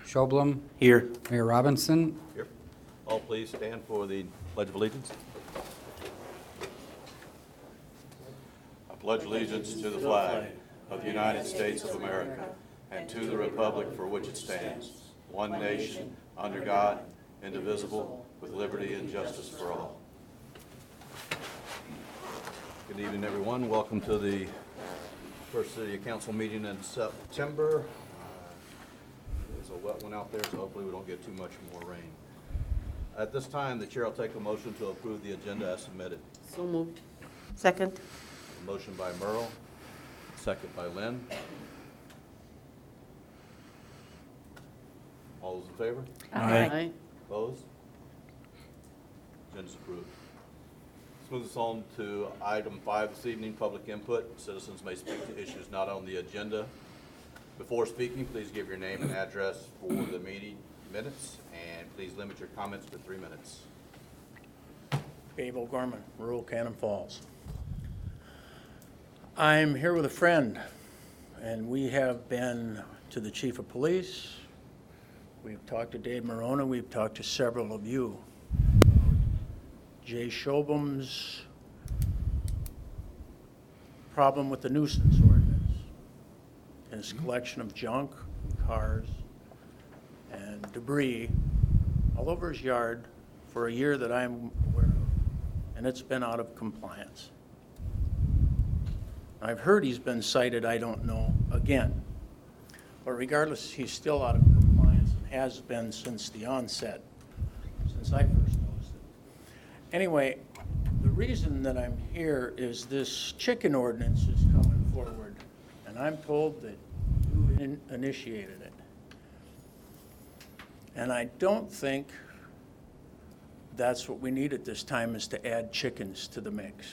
Schoblum, Here. Mayor Robinson. Here. All please stand for the Pledge of Allegiance. I pledge allegiance to the flag of the United States of America and to the republic for which it stands, one nation, under God, indivisible, with liberty and justice for all. Good evening, everyone. Welcome to the first City Council meeting in September. There's a wet one out there, so hopefully we don't get too much more rain. At this time, the chair will take a motion to approve the agenda as submitted. So moved. Second. A motion by Merle, second by Lynn. All those in favor? Aye. Opposed? Agenda's approved. Let's move this on to item 5 this evening, public input. Citizens may speak to issues not on the agenda. Before speaking, please give your name and address for the meeting minutes, and please limit your comments to 3 minutes. Babe O'Gorman, rural Cannon Falls. I'm here with a friend, and we have been to the chief of police. We've talked to Dave Morona. We've talked to several of you. Jay Shobum's problem with the nuisance ordinance, his collection of junk, cars, and debris all over his yard for a year that I'm aware of, and it's been out of compliance. I've heard he's been cited, I don't know, again. But regardless, he's still out of compliance and has been since the onset, since I first noticed it. Anyway, the reason that I'm here is this chicken ordinance is coming forward, and I'm told that you initiated it. And I don't think that's what we need at this time, is to add chickens to the mix.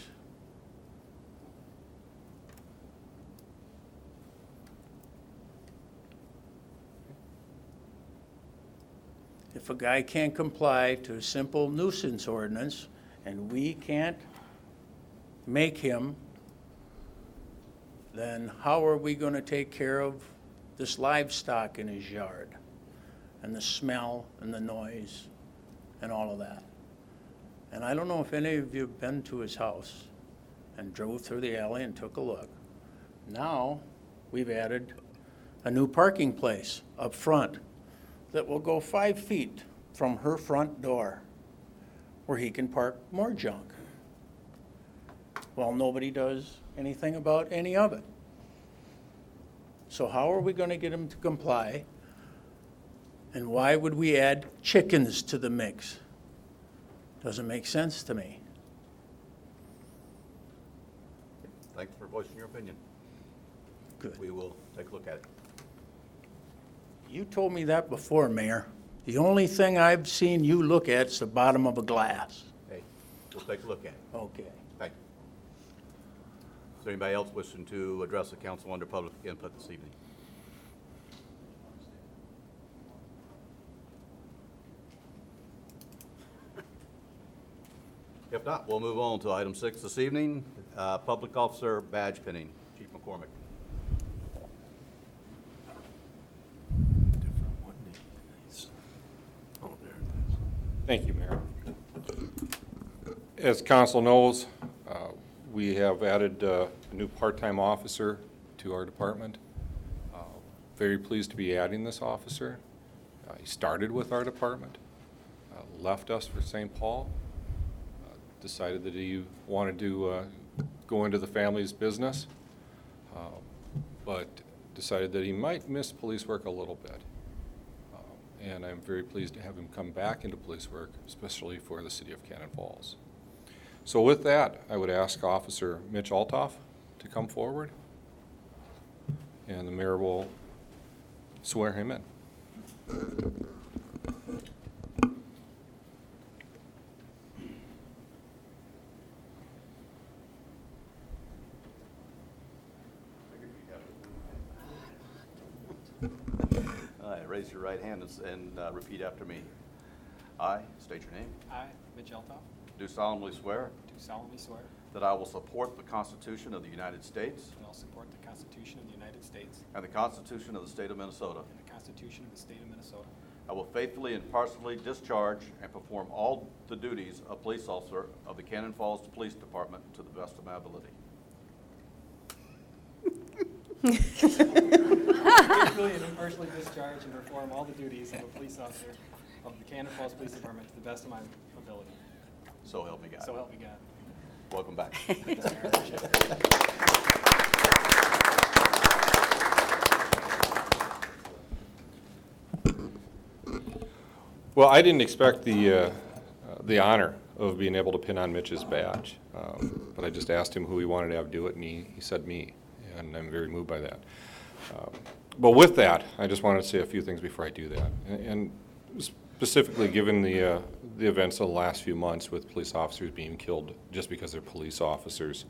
If a guy can't comply to a simple nuisance ordinance and we can't make him, then how are we going to take care of this livestock in his yard and the smell and the noise and all of that? And I don't know if any of you have been to his house and drove through the alley and took a look. Now we've added a new parking place up front that will go 5 feet from her front door where he can park more junk. Well, nobody does anything about any of it. So how are we going to get him to comply? And why would we add chickens to the mix? Doesn't make sense to me. Thanks for voicing your opinion. Good. We will take a look at it. You told me that before, Mayor. The only thing I've seen you look at is the bottom of a glass. Hey, we'll take a look at it. Okay. Thank you. Is there anybody else wishing to address the council under public input this evening? If not, we'll move on to item 6 this evening, public officer badge pinning. Chief McCormick. Thank you, Mayor. As council knows, we have added a new part-time officer to our department. Very pleased to be adding this officer. He started with our department, left us for St. Paul, decided that he wanted to go into the family's business, but decided that he might miss police work a little bit. And I'm very pleased to have him come back into police work, especially for the city of Cannon Falls. So with that, I would ask Officer Mitch Altoff to come forward, and the mayor will swear him in. All right, raise your right hand and repeat after me. I state your name. I, Mitch Eltoff, Do solemnly swear do solemnly swear that I will support the Constitution of the United States that I will support the Constitution of the United States and the Constitution of the State of Minnesota, and the Constitution of the State of Minnesota, Minnesota. I will faithfully and impartially discharge and perform all the duties of police officer of the Cannon Falls Police Department to the best of my ability. Faithfully and impartially discharge and perform all the duties of a police officer of the Cannon Falls Police Department to the best of my ability. So help me God. So help me God. Welcome back. Well, I didn't expect the honor of being able to pin on Mitch's badge, but I just asked him who he wanted to have do it, and he said me, and I'm very moved by that. But with that, I just wanted to say a few things before I do that, and specifically given the events of the last few months with police officers being killed just because they're police officers.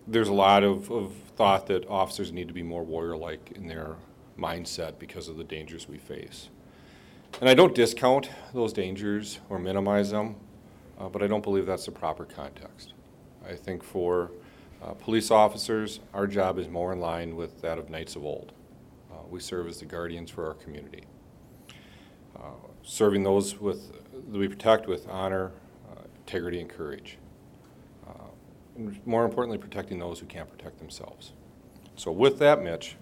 There's a lot of thought that officers need to be more warrior-like in their mindset because of the dangers we face. And I don't discount those dangers or minimize them, but I don't believe that's the proper context. I think for police officers, our job is more in line with that of knights of old. We serve as the guardians for our community. Serving those that we protect with honor, integrity, and courage. And more importantly, protecting those who can't protect themselves. So with that, Mitch,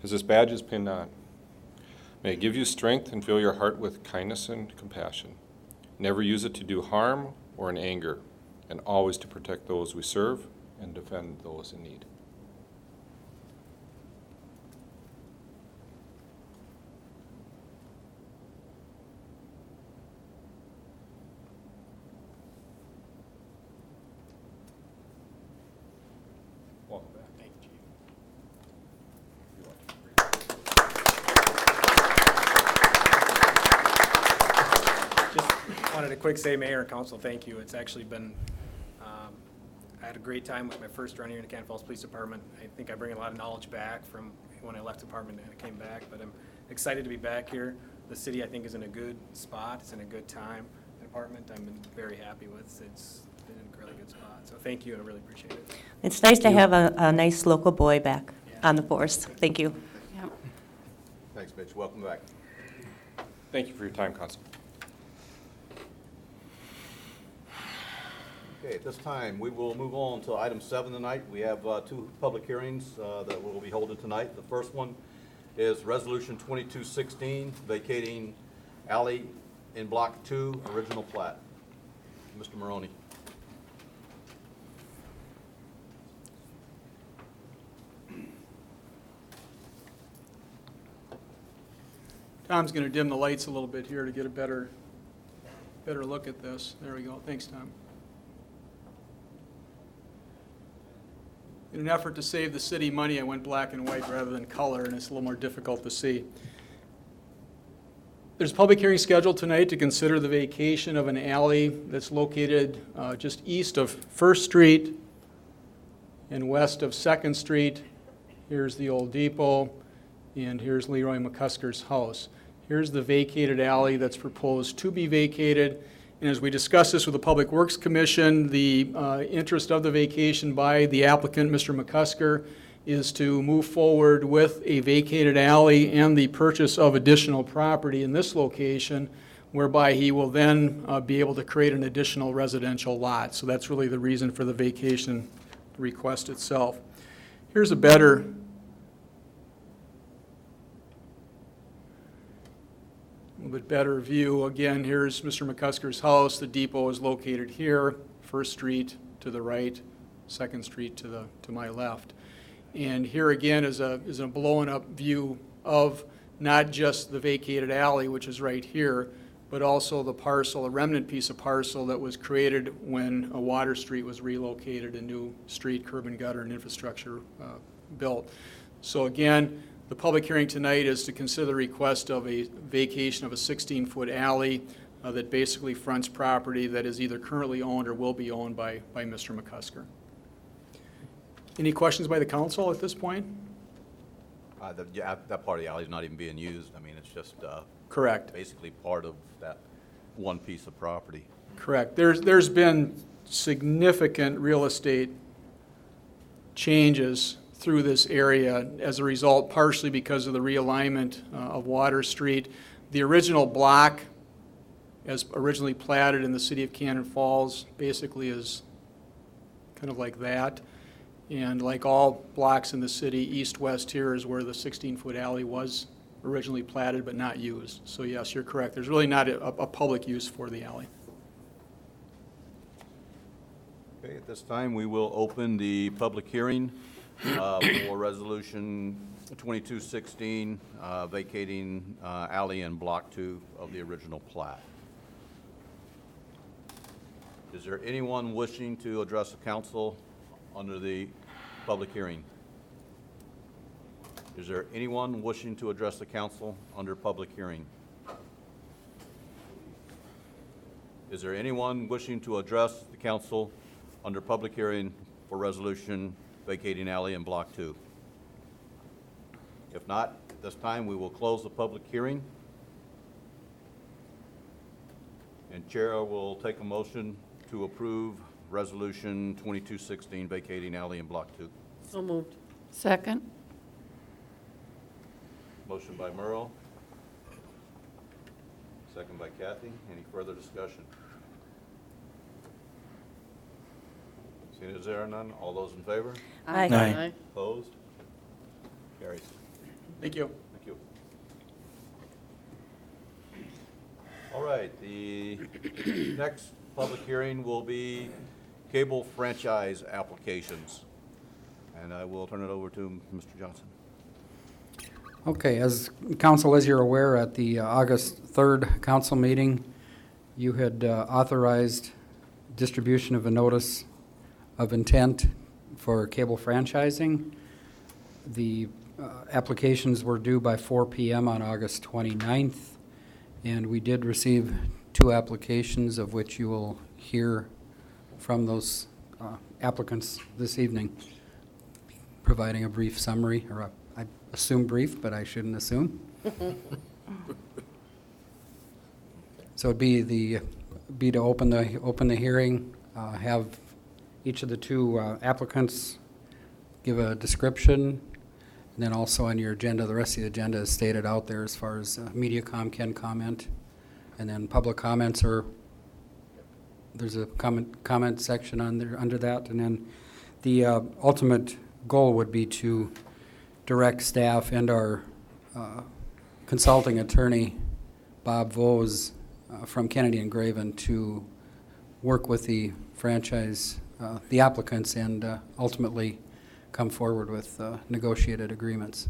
as this badge is pinned on, may it give you strength and fill your heart with kindness and compassion. Never use it to do harm or in anger, and always to protect those we serve and defend those in need. Welcome back. Thank you, Chief. Just wanted to quick say, Mayor and Council, thank you. It's actually been, I had a great time with my first run here in the Cannon Falls Police Department. I think I bring a lot of knowledge back from when I left the department and I came back, but I'm excited to be back here. The city, I think, is in a good spot. It's in a good time. The department I've been very happy with. It's been in a really good spot. So thank you, I really appreciate it. It's nice to have a nice local boy back on the force. Thank you. Thanks, Mitch. Welcome back. Thank you for your time, Constable. Okay, at this time, we will move on to item 7 tonight. We have two public hearings that we'll be holding tonight. The first one is Resolution 2216, vacating alley in Block 2, original plat. Mr. Maroney. Tom's going to dim the lights a little bit here to get a better look at this. There we go. Thanks, Tom. In an effort to save the city money, I went black and white rather than color, and it's a little more difficult to see. There's a public hearing scheduled tonight to consider the vacation of an alley that's located just east of First Street and west of Second Street. Here's the old depot, and here's Leroy McCusker's house. Here's the vacated alley that's proposed to be vacated. And as we discussed this with the Public Works Commission, the interest of the vacation by the applicant, Mr. McCusker, is to move forward with a vacated alley and the purchase of additional property in this location, whereby he will then be able to create an additional residential lot. So that's really the reason for the vacation request itself. Here's a better view. Again, here's Mr. McCusker's house. The depot is located here, First Street to the right, Second Street to my left. And here again is a blown up view of not just the vacated alley, which is right here, but also the parcel, a remnant piece of parcel that was created when a Water Street was relocated, a new street, curb and gutter, and infrastructure built. So again, the public hearing tonight is to consider the request of a vacation of a 16-foot alley that basically fronts property that is either currently owned or will be owned by Mr. McCusker. Any questions by the council at this point? That part of the alley is not even being used. I mean, it's just Correct. basically part of that one piece of property. Correct. There's been significant real estate changes through this area as a result, partially because of the realignment of Water Street. The original block, as originally platted in the city of Cannon Falls, basically is kind of like that. And like all blocks in the city, east-west here is where the 16-foot alley was originally platted but not used. So yes, you're correct. There's really not a public use for the alley. Okay, at this time, we will open the public hearing for Resolution 2216, vacating alley in Block 2 of the original plat. Is there anyone wishing to address the council under the public hearing? Is there anyone wishing to address the council under public hearing? Is there anyone wishing to address the council under public hearing for resolution vacating alley in Block 2? If not, at this time, we will close the public hearing. And Chair will take a motion to approve Resolution 2216 vacating alley in Block 2. So moved. Second. Motion by Merle. Second by Kathy. Any further discussion? Seeing as there are none, all those in favor? Aye. Aye. Opposed? Carries. Thank you. Thank you. All right, the next public hearing will be cable franchise applications. And I will turn it over to Mr. Johnson. Okay, as council, as you're aware, at the August 3rd council meeting, you had authorized distribution of a notice of intent for cable franchising. The applications were due by 4 p.m. on August 29th, and we did receive 2 applications, of which you will hear from those applicants this evening, providing a brief summary, or I assume brief, but I shouldn't assume. So it'd be to open the hearing, have each of the 2 applicants give a description, and then also on your agenda, the rest of the agenda is stated out there as far as MediaCom can comment, and then public comments there's a comment section on there under that, and then the ultimate goal would be to direct staff and our consulting attorney, Bob Vose, from Kennedy and Graven, to work with the franchise, the applicants, and ultimately come forward with negotiated agreements.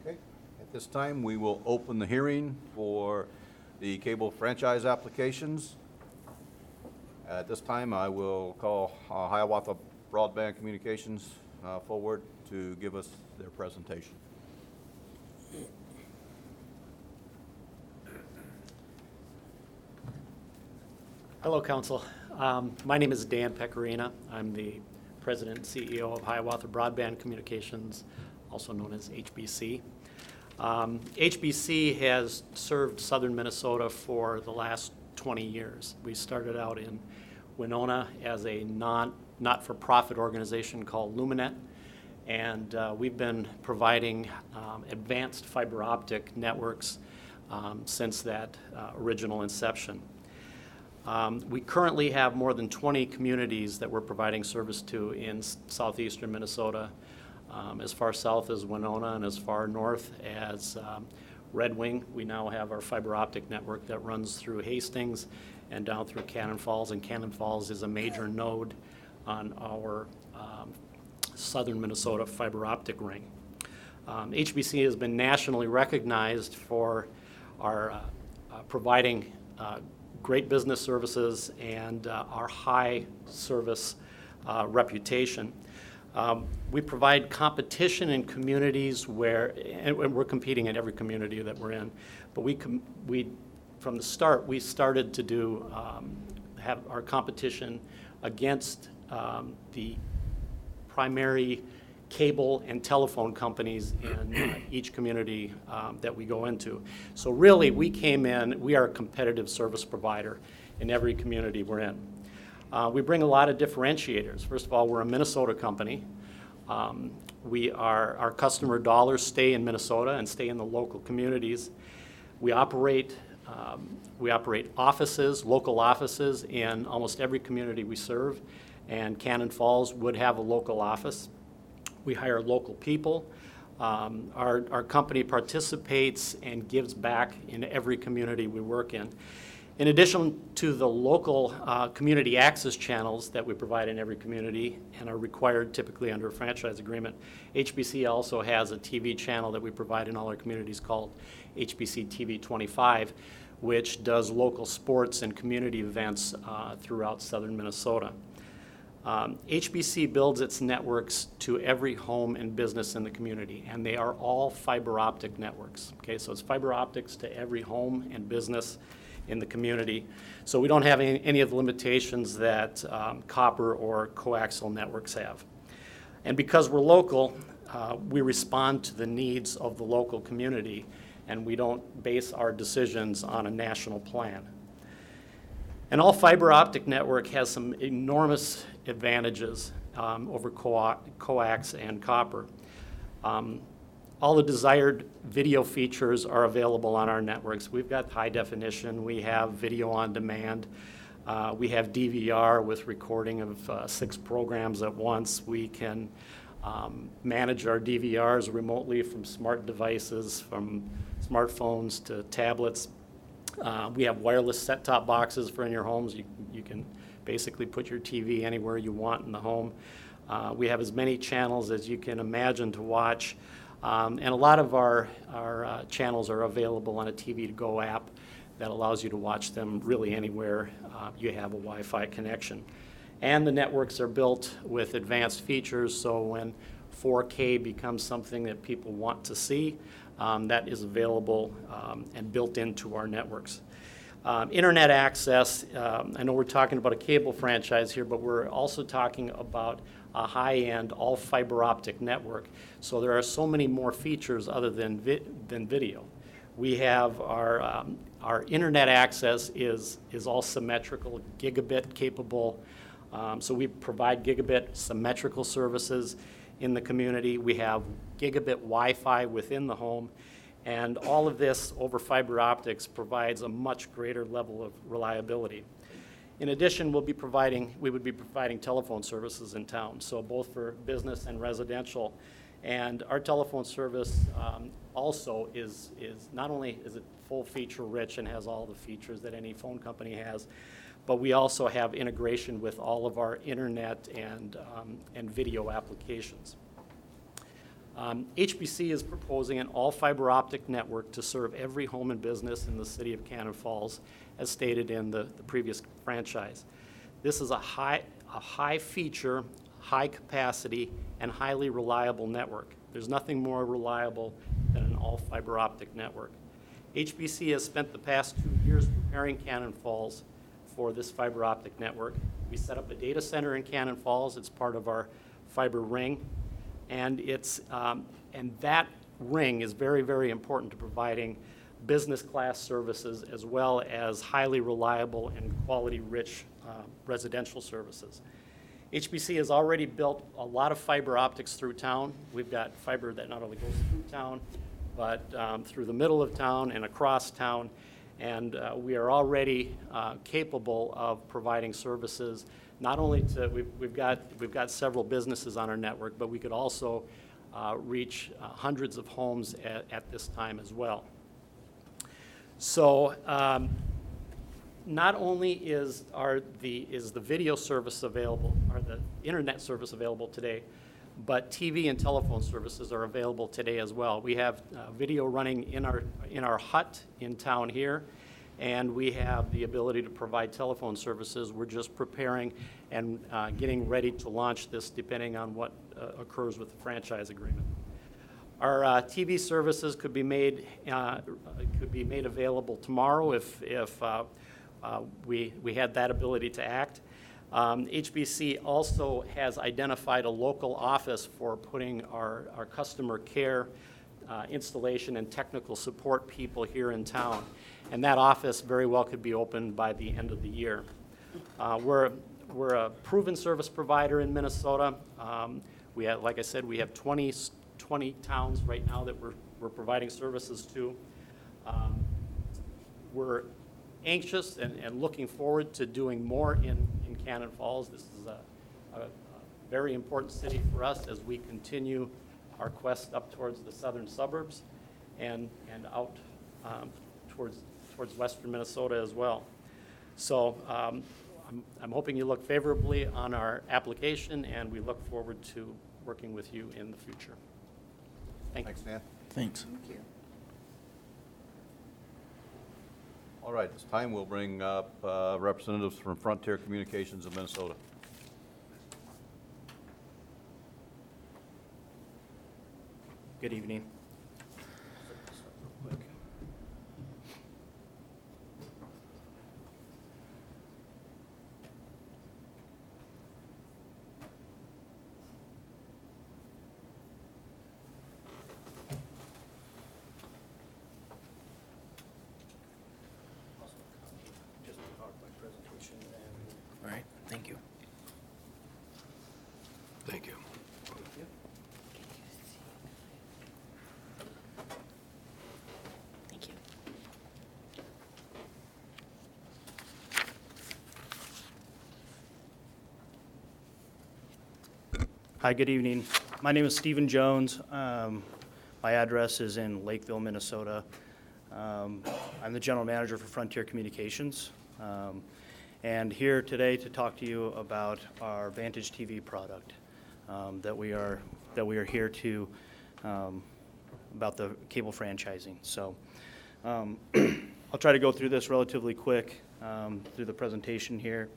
Okay, at this time, we will open the hearing for the cable franchise applications. At this time, I will call Hiawatha Broadband Communications forward to give us their presentation. Hello, Council. My name is Dan Pecorina. I'm the President and CEO of Hiawatha Broadband Communications, also known as HBC. HBC has served southern Minnesota for the last 20 years. We started out in Winona as a not-for-profit organization called Luminet, and we've been providing advanced fiber optic networks since that original inception. We currently have more than 20 communities that we're providing service to in southeastern Minnesota, as far south as Winona and as far north as Red Wing. We now have our fiber optic network that runs through Hastings and down through Cannon Falls, and Cannon Falls is a major node on our southern Minnesota fiber optic ring. HBC has been nationally recognized for our providing great business services and our high service reputation. We provide competition in communities and we're competing in every community that we're in, but from the start, we started to have our competition against the primary cable and telephone companies in each community that we go into. So really, we are a competitive service provider in every community we're in. We bring a lot of differentiators. First of all, we're a Minnesota company. Our customer dollars stay in Minnesota and stay in the local communities. We operate offices, local offices, in almost every community we serve, and Cannon Falls would have a local office. We hire local people. Our company participates and gives back in every community we work in. In addition to the local community access channels that we provide in every community and are required typically under a franchise agreement, HBC also has a TV channel that we provide in all our communities called HBC TV 25, which does local sports and community events throughout southern Minnesota. HBC builds its networks to every home and business in the community, and they are all fiber optic networks. Okay, so it's fiber optics to every home and business in the community. So we don't have any of the limitations that copper or coaxial networks have. And because we're local, we respond to the needs of the local community, and we don't base our decisions on a national plan. An all fiber optic network has some enormous advantages over coax and copper. All the desired video features are available on our networks. We've got high definition, we have video on demand, we have DVR with recording of 6 programs at once. We can manage our DVRs remotely from smart devices, from smartphones to tablets. We have wireless set-top boxes for in your homes. You can basically put your TV anywhere you want in the home. We have as many channels as you can imagine to watch. And a lot of our channels are available on a TV to Go app that allows you to watch them really anywhere you have a Wi-Fi connection. And the networks are built with advanced features, so when 4K becomes something that people want to see, that is available and built into our networks. Internet access, I know we're talking about a cable franchise here, but we're also talking about a high-end, all fiber optic network. So there are so many more features other than video. We have our internet access is all symmetrical, gigabit capable. So we provide gigabit symmetrical services in the community. We have gigabit Wi-Fi within the home. And all of this over fiber optics provides a much greater level of reliability. In addition, we would be providing telephone services in town, so both for business and residential. And our telephone service also is not only is it full feature rich and has all the features that any phone company has, but we also have integration with all of our internet and video applications. HBC is proposing an all fiber optic network to serve every home and business in the city of Cannon Falls, as stated in the previous franchise. This is a high feature, high capacity, and highly reliable network. There's nothing more reliable than an all fiber optic network. HBC has spent the past 2 years preparing Cannon Falls for this fiber optic network. We set up a data center in Cannon Falls. It's part of our fiber ring. And that ring is very, very important to providing business class services as well as highly reliable and quality rich residential services. HBC has already built a lot of fiber optics through town. We've got fiber that not only goes through town, but through the middle of town and across town. And we are already capable of providing services. Not only to, we've got several businesses on our network, but we could also reach hundreds of homes at this time as well. So not only is the video service available, or the internet service available today, but TV and telephone services are available today as well. We have video running in our hut in town here, and we have the ability to provide telephone services. We're just preparing and getting ready to launch this depending on what occurs with the franchise agreement. Our TV services could be made available tomorrow if we had that ability to act. HBC also has identified a local office for putting our customer care installation and technical support people here in town. And that office very well could be opened by the end of the year. We're we're a proven service provider in Minnesota. We have, like I said, we have 20 towns right now that we're providing services to. We're anxious and looking forward to doing more in Cannon Falls. This is a very important city for us as we continue our quest up towards the southern suburbs and out towards western Minnesota as well. So I'm hoping you look favorably on our application, and we look forward to working with you in the future. Thank you. Thanks, Dan. Thanks. All right, this time we'll bring up representatives from Frontier Communications of Minnesota. Good evening. All right, thank you. Thank you. Thank you. Hi, good evening. My name is Stephen Jones. My address is in Lakeville, Minnesota. I'm the general manager for Frontier Communications. And here today to talk to you about our Vantage TV product that we are here to about the cable franchising. So I'll try to go through this relatively quick through the presentation here.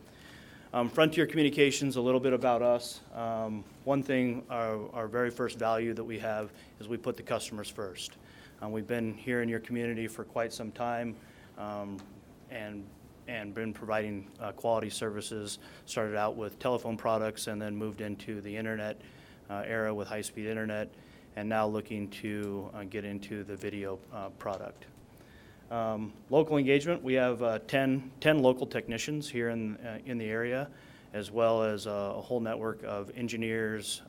Frontier Communications, a little bit about us. One thing, our very first value that we have is we put the customers first. We've been here in your community for quite some time and been providing quality services. Started out with telephone products and then moved into the internet era with high-speed internet, and now looking to get into the video product. Local engagement, we have 10 local technicians here in the area, as well as a whole network of engineers,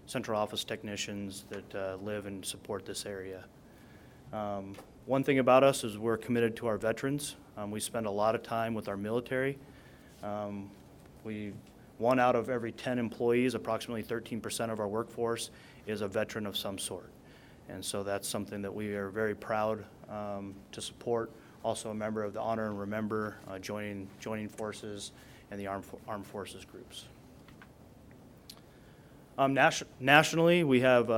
central office technicians that live and support this area. One thing about us is we're committed to our veterans. We spend a lot of time with our military. 1 out of every 10 employees, approximately 13% of our workforce, is a veteran of some sort. And so that's something that we are very proud to support. Also a member of the Honor and Remember, joining forces and the armed forces groups. Nationally, we have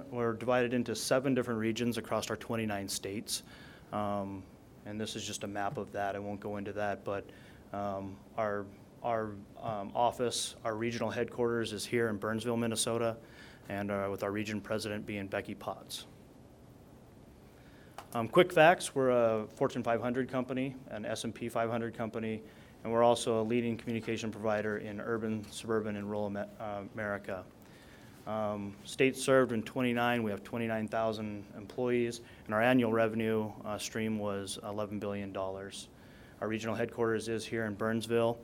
we're divided into 7 different regions across our 29 states. And this is just a map of that. I won't go into that, but our office, our regional headquarters is here in Burnsville, Minnesota, and with our region president being Becky Potts. Quick facts, we're a Fortune 500 company, an S&P 500 company, and we're also a leading communication provider in urban, suburban, and rural America. States served in 29, we have 29,000 employees, and our annual revenue stream was $11 billion. Our regional headquarters is here in Burnsville,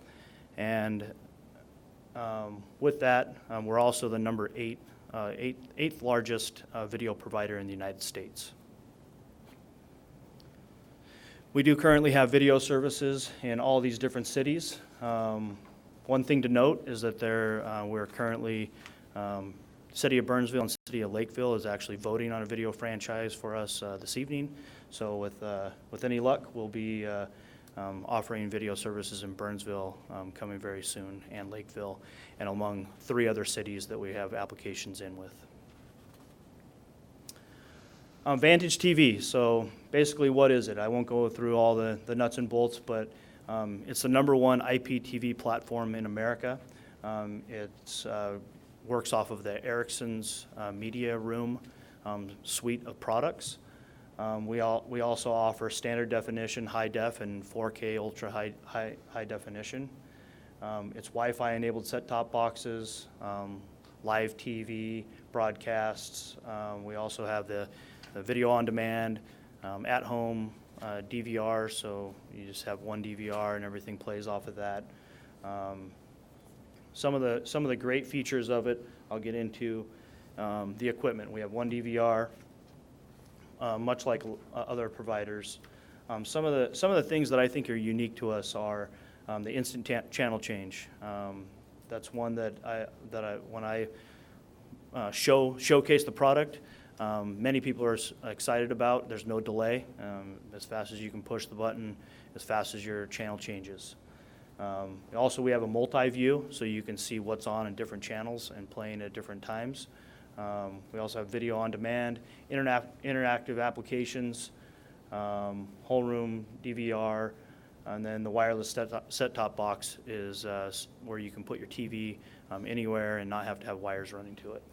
and with that, we're also the number 8th largest video provider in the United States. We do currently have video services in all these different cities. One thing to note is that we're currently, City of Burnsville and City of Lakeville is actually voting on a video franchise for us this evening. So with any luck, we'll be offering video services in Burnsville coming very soon, and Lakeville, and among 3 other cities that we have applications in with. Vantage TV, so basically what is it? I won't go through all the nuts and bolts, but it's the #1 IPTV platform in America. It works off of the Ericsson's Media Room suite of products. We also offer standard definition, high def, and 4K ultra high definition. It's Wi-Fi enabled set-top boxes, live TV broadcasts. We also have the video on demand, at home DVR, so you just have one DVR and everything plays off of that. some of the great features of it, I'll get into the equipment. We have one DVR, much like other providers. Some of the things that I think are unique to us are the instant channel change. That's one that when I showcase the product, many people are excited about. There's no delay. As fast as you can push the button, as fast as your channel changes. Also, we have a multi-view, so you can see what's on in different channels and playing at different times. We also have video on demand, interactive applications, whole room DVR, and then the wireless set-top box is where you can put your TV anywhere and not have to have wires running to it.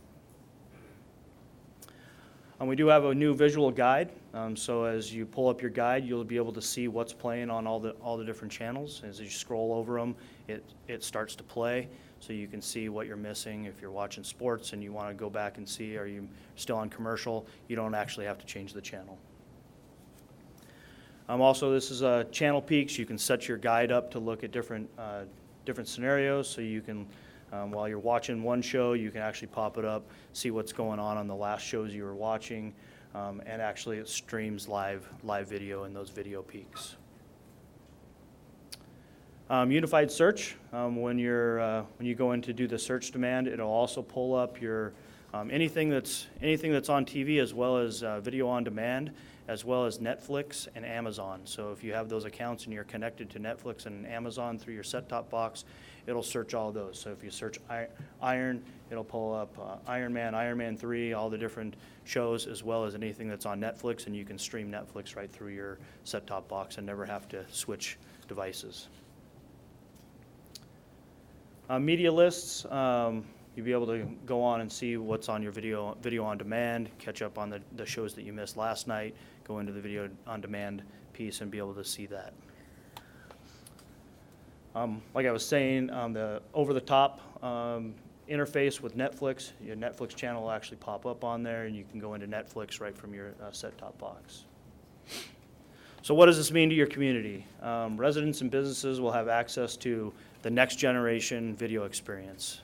We do have a new visual guide, so as you pull up your guide, you'll be able to see what's playing on all the different channels. As you scroll over them, it starts to play, so you can see what you're missing. If you're watching sports and you want to go back and see, are you still on commercial, you don't actually have to change the channel. Also, this is channel peaks. You can set your guide up to look at different scenarios, so you can, while you're watching one show, you can actually pop it up, see what's going on the last shows you were watching, and actually it streams live video in those video peaks. Unified search, when you go in to do the search demand, it'll also pull up your anything that's on TV, as well as video on demand, as well as Netflix and Amazon. So if you have those accounts and you're connected to Netflix and Amazon through your set-top box, it'll search all those. So if you search Iron, it'll pull up Iron Man, Iron Man 3, all the different shows, as well as anything that's on Netflix, and you can stream Netflix right through your set-top box and never have to switch devices. Media lists, you'll be able to go on and see what's on your video on demand, catch up on the shows that you missed last night, go into the video on demand piece and be able to see that. Like I was saying, the over-the-top interface with Netflix, your Netflix channel will actually pop up on there, and you can go into Netflix right from your set-top box. So what does this mean to your community? Residents and businesses will have access to the next generation video experience.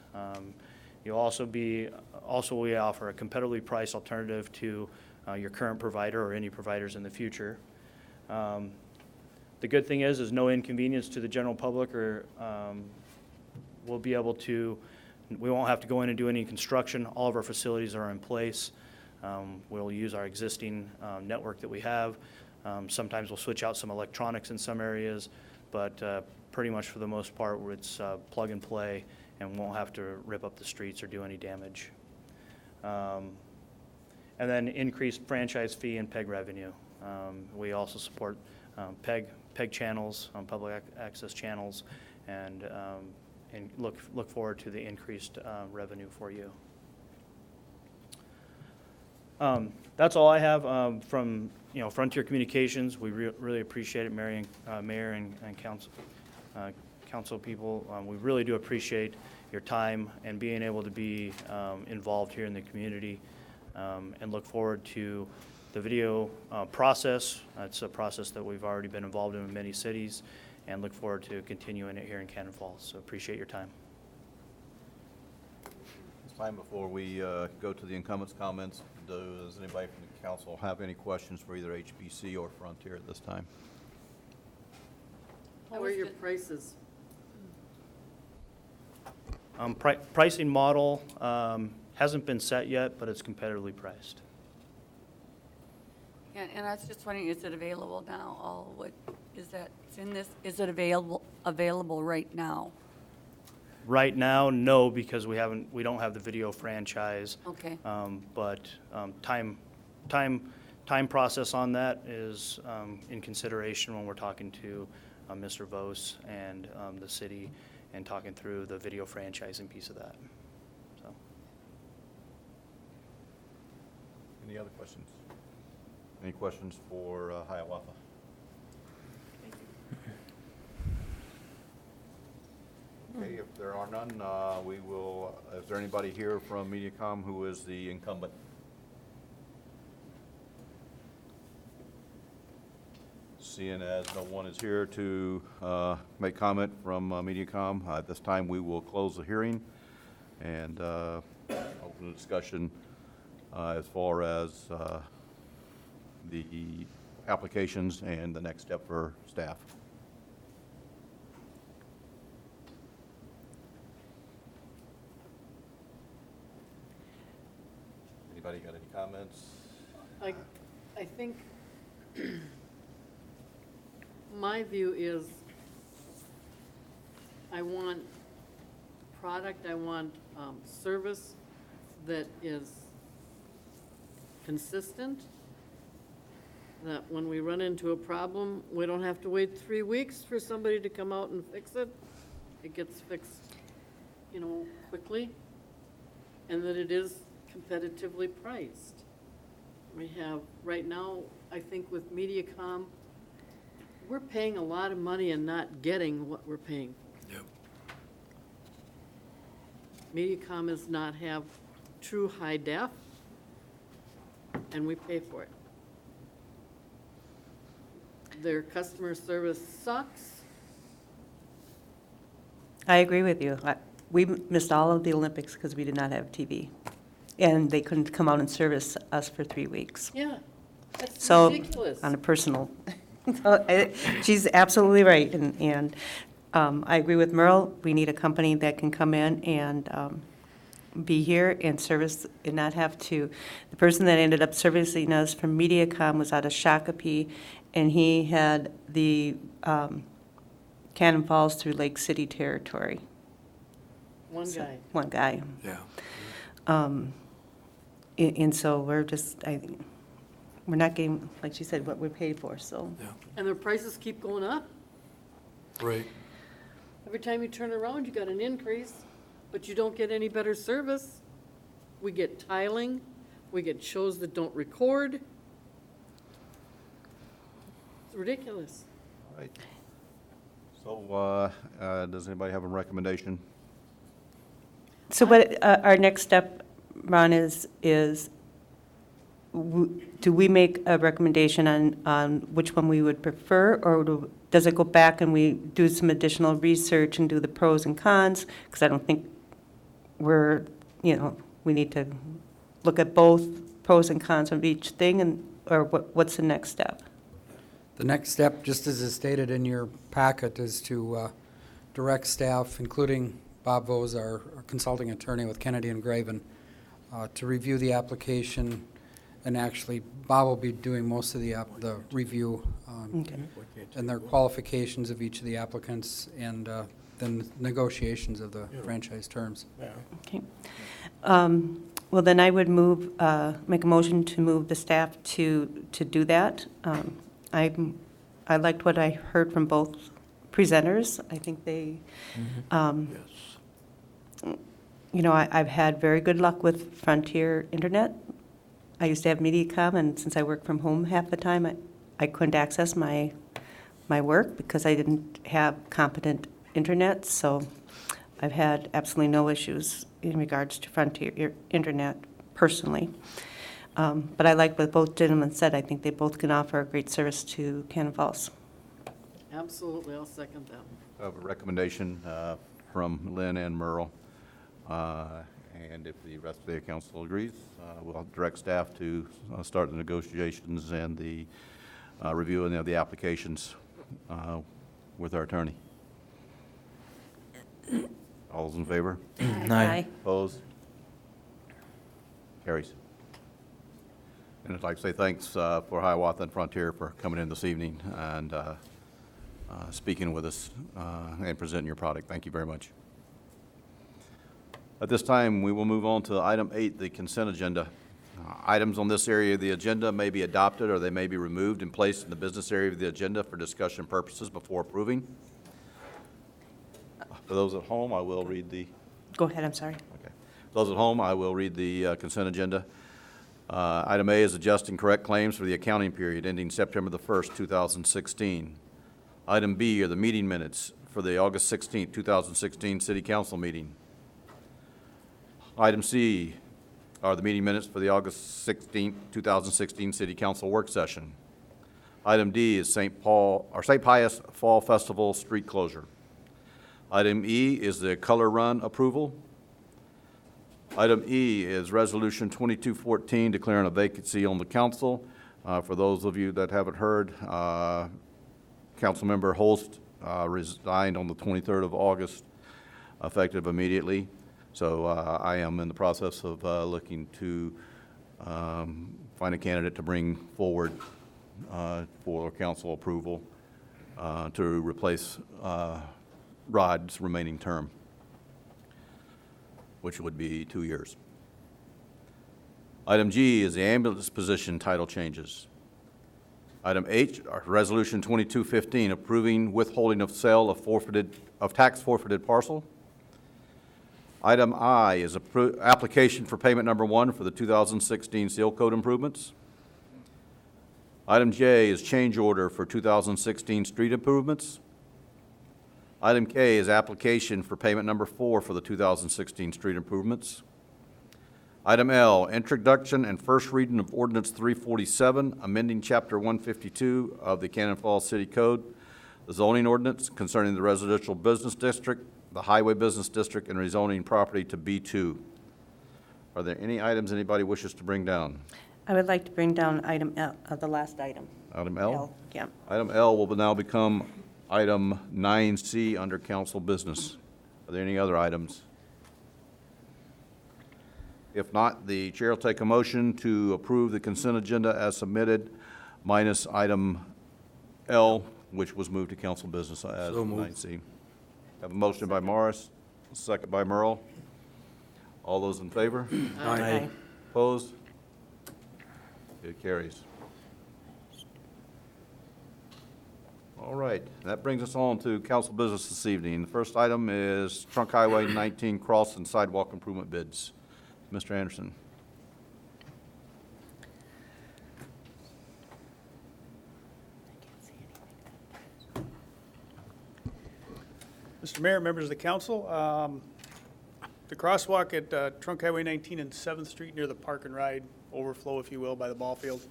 You'll also we offer a competitively priced alternative to your current provider or any providers in the future. The good thing is no inconvenience to the general public, or we won't have to go in and do any construction. All of our facilities are in place. We'll use our existing network that we have. Sometimes we'll switch out some electronics in some areas, but pretty much for the most part, it's plug and play and won't have to rip up the streets or do any damage. And then increased franchise fee and PEG revenue. We also support PEG channels, public access channels, and look forward to the increased revenue for you. That's all I have from Frontier Communications. We really appreciate it, Mayor and council people. We really do appreciate your time and being able to be involved here in the community, and look forward to the video process. It's a process that we've already been involved in many cities, and look forward to continuing it here in Cannon Falls. So appreciate your time. It's time before we go to the incumbents' comments. Does anybody from the council have any questions for either HPC or Frontier at this time? How are your prices? Pricing model hasn't been set yet, but it's competitively priced. And I was just wondering, is it available now? Is it available right now? Right now, no, because we don't have the video franchise. Okay. But time process on that is in consideration when we're talking to Mr. Vos and the city and talking through the video franchising piece of that. So. Any other questions? Any questions for Hiawatha? Okay, if there are none, we will, is there anybody here from MediaCom who is the incumbent? seeing as no one is here to make comment from MediaCom, at this time, we will close the hearing and open the discussion as far as the applications and the next step for staff. Anybody got any comments? I think my view is I want product, I want service that is consistent, that when we run into a problem, we don't have to wait 3 weeks for somebody to come out and fix it. It gets fixed, quickly, and that it is competitively priced. We have, right now, I think with MediaCom, we're paying a lot of money and not getting what we're paying. Yep. MediaCom does not have true high def, and we pay for it. Their customer service sucks. I agree with you. We missed all of the Olympics because we did not have TV. And they couldn't come out and service us for 3 weeks. Yeah, that's So, ridiculous. on a personal, she's absolutely right, and I agree with Merle. We need a company that can come in and be here and service, and not have to. The person that ended up servicing us from MediaCom was out of Shakopee, and he had the Cannon Falls through Lake City territory. One guy. One guy. Yeah. And so we're we're not getting, like she said, what we're paid for, so. Yeah. And their prices keep going up. Right. Every time you turn around, you got an increase, but you don't get any better service. We get tiling, we get shows that don't record. It's ridiculous. All right. So, does anybody have a recommendation? So what, our next step, Ron, is do we make a recommendation on which one we would prefer, or does it go back and we do some additional research and do the pros and cons? Because I don't think we need to look at both pros and cons of each thing, or what's the next step? The next step, just as is stated in your packet, is to direct staff, including Bob Vose, our consulting attorney with Kennedy and Graven, to review the application, and actually Bob will be doing most of the review Okay. and their qualifications of each of the applicants, and then negotiations of the franchise terms. Okay. Well, then I would make a motion to move the staff to do that. I liked what I heard from both presenters. I think they, I've had very good luck with Frontier Internet. I used to have MediaCom, and since I work from home half the time, I couldn't access my work because I didn't have competent internet. So I've had absolutely no issues in regards to Frontier Internet personally. But I like what both gentlemen said. I think they both can offer a great service to Cannon Falls. Absolutely, I'll second that. I have a recommendation from Lynn and Merle. And if the rest of the council agrees, we'll direct staff to start the negotiations and the reviewing of the applications with our attorney. All those in favor? Aye. Opposed? Carries. And I'd like to say thanks for Hiawatha and Frontier for coming in this evening and speaking with us and presenting your product. Thank you very much. At this time, we will move on to item 8, the consent agenda. Items on this area of the agenda may be adopted or they may be removed and placed in the business area of the agenda for discussion purposes before approving. For those at home, I will read the... Go ahead, I'm sorry. Okay. For those at home, I will read the consent agenda. Item A is adjusting correct claims for the accounting period ending September the 1st, 2016. Item B are the meeting minutes for the August 16th, 2016 City Council meeting. Item C are the meeting minutes for the August 16th, 2016 City Council work session. Item D is St. Pius Fall Festival street closure. Item E is the color run approval. Item E is Resolution 2214 declaring a vacancy on the council. For those of you that haven't heard, Councilmember Holst resigned on the 23rd of August, effective immediately. So I am in the process of looking to find a candidate to bring forward for council approval to replace Rod's remaining term, which would be 2 years. Item G is the ambulance position title changes. Item H, Resolution 2215, approving withholding of sale of tax forfeited parcel. Item I is application for payment number 1 for the 2016 seal code improvements. Item J is change order for 2016 street improvements. Item K is application for payment number 4 for the 2016 street improvements. Item L, introduction and first reading of Ordinance 347, amending Chapter 152 of the Cannon Falls City Code, the zoning ordinance concerning the residential business district, the highway business district, and rezoning property to B2. Are there any items anybody wishes to bring down? I would like to bring down item L, the last item. Item L? Yeah. Item L will now become item 9C under council business. Are there any other items? If not, the chair will take a motion to approve the consent agenda as submitted, minus item L, which was moved to council business as 9C. Have a motion by Morris, a second by Merle. All those in favor? Aye. Opposed? It carries. All right, that brings us on to council business this evening. The first item is Trunk Highway 19 cross and sidewalk improvement bids. Mr. Anderson. Mr. Mayor, members of the council, the crosswalk at Trunk Highway 19 and 7th Street near the Park and Ride overflow, if you will, by the ball field.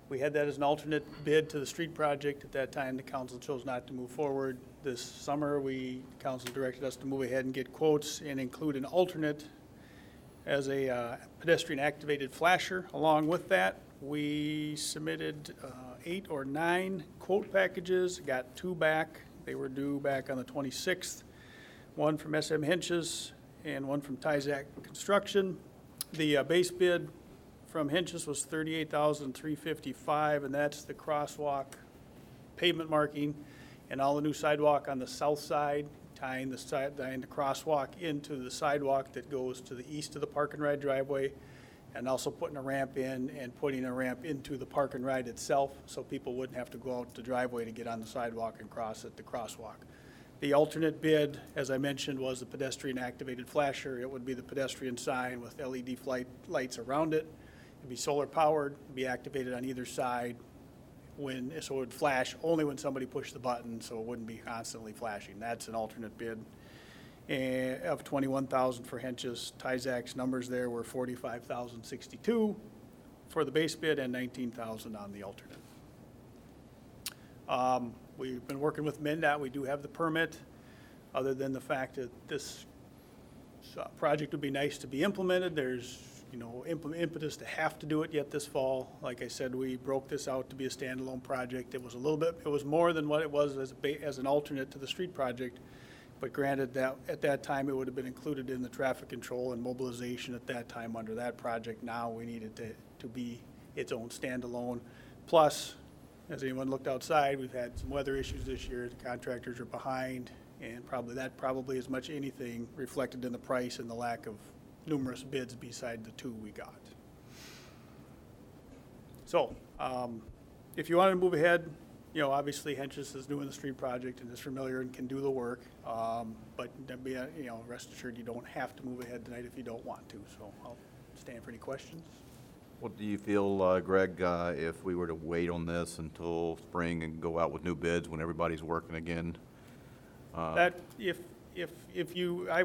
We had that as an alternate bid to the street project. At that time, the council chose not to move forward. This summer, council directed us to move ahead and get quotes and include an alternate as a pedestrian activated flasher. Along with that, we submitted 8 or 9 quote packages, got 2 back. They were due back on the 26th, one from SM Hinches and one from Tyzak Construction. The base bid from Hinches was $38,355, and that's the crosswalk pavement marking and all the new sidewalk on the south side, tying the crosswalk into the sidewalk that goes to the east of the Park and Ride driveway, and also putting a ramp in and putting a ramp into the Park and Ride itself, so people wouldn't have to go out the driveway to get on the sidewalk and cross at the crosswalk. The alternate bid, as I mentioned, was the pedestrian activated flasher. It would be the pedestrian sign with LED lights around it. It'd be solar powered, be activated on either side, so it would flash only when somebody pushed the button, so it wouldn't be constantly flashing. That's an alternate bid of $21,000 for Henches. Tyzak's numbers there were $45,062 for the base bid and $19,000 on the alternate. We've been working with MnDOT. We do have the permit, other than the fact that this project would be nice to be implemented. There's impetus to have to do it yet this fall. Like I said, we broke this out to be a standalone project. It was it was more than what it was as an alternate to the street project, but granted that at that time it would have been included in the traffic control and mobilization at that time under that project. Now we need it to be its own standalone. Plus, as anyone looked outside, we've had some weather issues this year. The contractors are behind, and probably as much anything reflected in the price and the lack of numerous bids beside the 2 we got. So, if you wanted to move ahead, obviously Henches is doing the street project and is familiar and can do the work. But rest assured you don't have to move ahead tonight if you don't want to. So I'll stand for any questions. What do you feel, Greg, if we were to wait on this until spring and go out with new bids when everybody's working again? I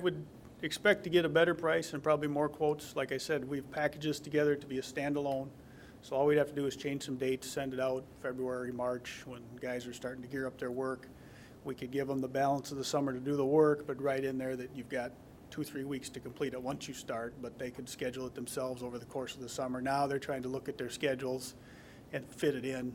would expect to get a better price and probably more quotes. Like I said, we've packaged this together to be a standalone. So all we'd have to do is change some dates, send it out February, March, when guys are starting to gear up their work. We could give them the balance of the summer to do the work, but write in there that you've got 2-3 weeks to complete it once you start, but they could schedule it themselves over the course of the summer. Now they're trying to look at their schedules and fit it in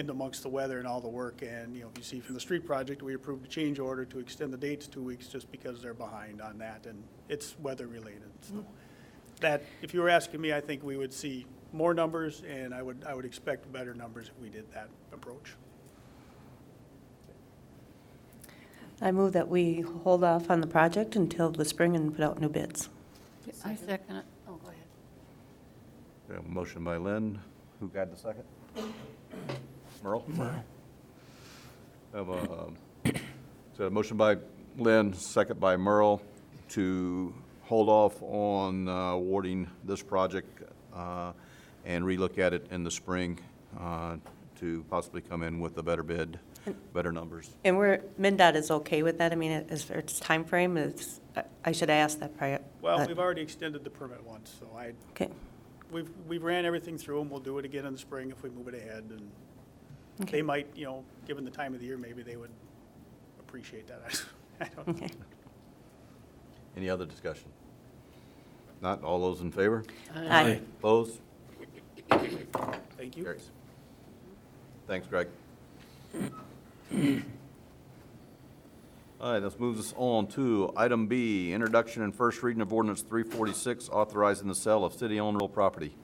amongst the weather and all the work. And, you know, if you see from the street project, we approved a change order to extend the dates 2 weeks just because they're behind on that, and it's weather related. So that, if you were asking me, I think we would see more numbers, and I would expect better numbers if we did that approach. I move that we hold off on the project until the spring and put out new bids. I second it. Oh, go ahead. We have a motion by Lynn. Who got the second? Merle? Have a motion by Lynn, second by Merle, to hold off on awarding this project and relook at it in the spring to possibly come in with a better bid, better numbers. And MnDOT is okay with that? I mean, as far as timeframe, I should ask that prior. Well, we've already extended the permit once, so Okay. we've ran everything through them. We'll do it again in the spring if we move it ahead, and Okay. they might, you know, given the time of the year, maybe they would appreciate that. I don't know. Okay. Any other discussion? Not, all those in favor? Aye. Opposed? Thank you. Carries. Thanks, Greg. All right, this moves us on to item B, introduction and first reading of ordinance 346, authorizing the sale of city-owned real property.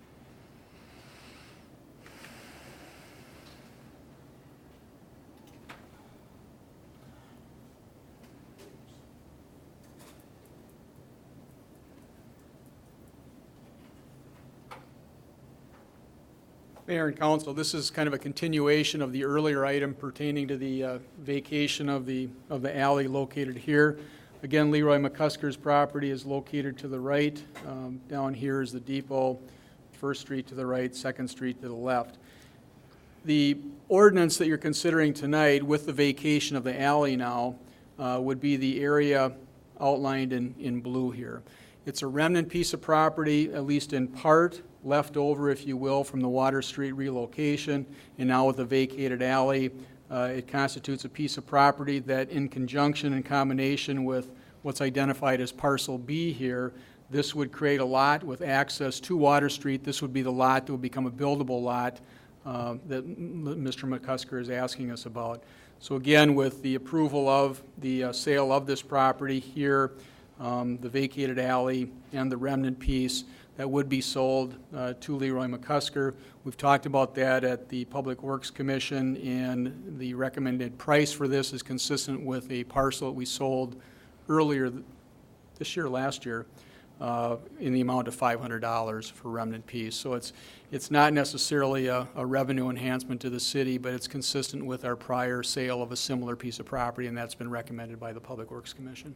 Mayor and council, this is kind of a continuation of the earlier item pertaining to the vacation of the alley located here. Again, Leroy McCusker's property is located to the right. Down here is the depot, First Street to the right, Second Street to the left. The ordinance that you're considering tonight with the vacation of the alley now would be the area outlined in blue here. It's a remnant piece of property, at least in part, left over, if you will, from the Water Street relocation, and now with the vacated alley, it constitutes a piece of property that, in conjunction and combination with what's identified as Parcel B here, this would create a lot with access to Water Street. This would be the lot that would become a buildable lot that Mr. McCusker is asking us about. So again, with the approval of the sale of this property here, the vacated alley and the remnant piece, that would be sold to Leroy McCusker. We've talked about that at the Public Works Commission, and the recommended price for this is consistent with a parcel that we sold earlier this year, last year, in the amount of $500 for remnant piece. So it's not necessarily a revenue enhancement to the city, but it's consistent with our prior sale of a similar piece of property, and that's been recommended by the Public Works Commission.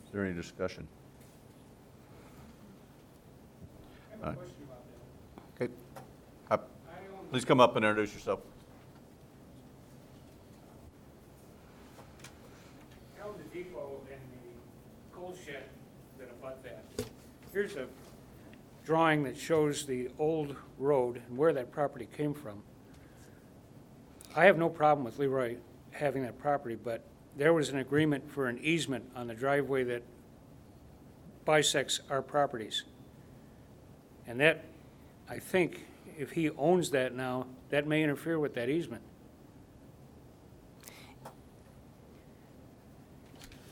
Is there any discussion? Okay. Please come up and introduce yourself. I own the depot and the coal shed that abut that. Here's a drawing that shows the old road and where that property came from. I have no problem with Leroy having that property, but there was an agreement for an easement on the driveway that bisects our properties. And that, I think, if he owns that now, that may interfere with that easement.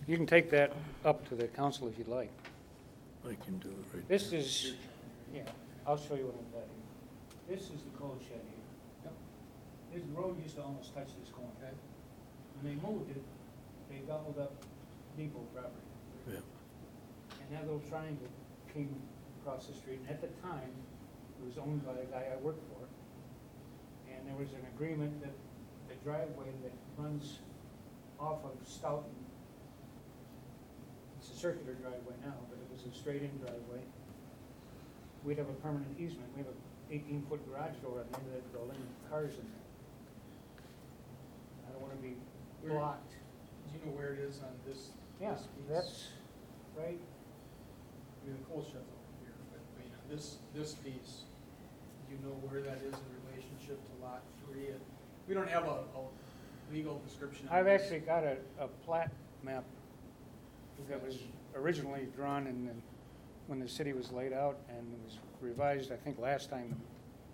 You can take that up to the council if you'd like. I can do it right. This is, yeah, I'll show you what I'm talking about. This is the coal shed here. This road used to almost touch this corner. When they moved it, they gobbled up depot property. Yeah. And that little triangle came across the street, and at the time, it was owned by a guy I worked for. And there was an agreement that the driveway that runs off of Stoughton, it's a circular driveway now, but it was a straight-in driveway. We'd have a permanent easement. We have an 18-foot garage door at the end of that building, and cars in there. I don't want to be blocked. Do you know where it is on this? Yeah, this piece? that's right. I mean, the coal shed's over here, but you know, this piece you know where that is in relationship to Lot 3? We don't have a legal description. of I've this. actually got a plat map that was originally drawn when the city was laid out, and it was revised, I think, last time in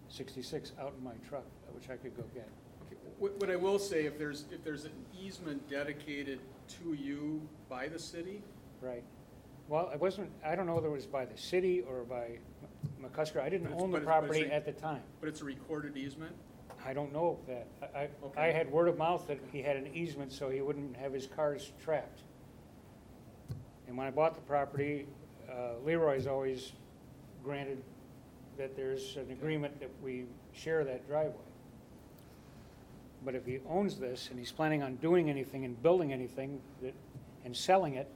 '66 out in my truck, which I could go get. Okay, what I will say, if there's an easement dedicated to you by the city, Right. Well, I don't know whether it was by the city or by McCusker. I didn't But it's- own the but it's- but it's property a- at the time. but it's a recorded easement? I don't know that. I Okay. had word of mouth that he had an easement so he wouldn't have his cars trapped. And when I bought the property, Leroy's always granted that there's an agreement that we share that driveway. But if he owns this and he's planning on doing anything and building anything and selling it,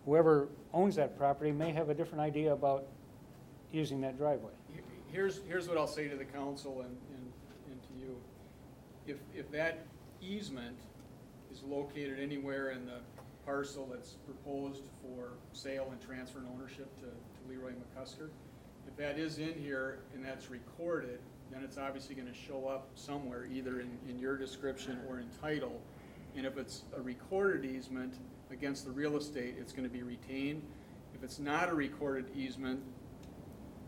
whoever owns that property may have a different idea about using that driveway. Here's what I'll say to the council and to you. If that easement is located anywhere in the parcel that's proposed for sale and transfer and ownership to Leroy McCusker, if that is in here and that's recorded, then it's obviously going to show up somewhere, either in your description or in title. And if it's a recorded easement against the real estate, it's going to be retained. If it's not a recorded easement,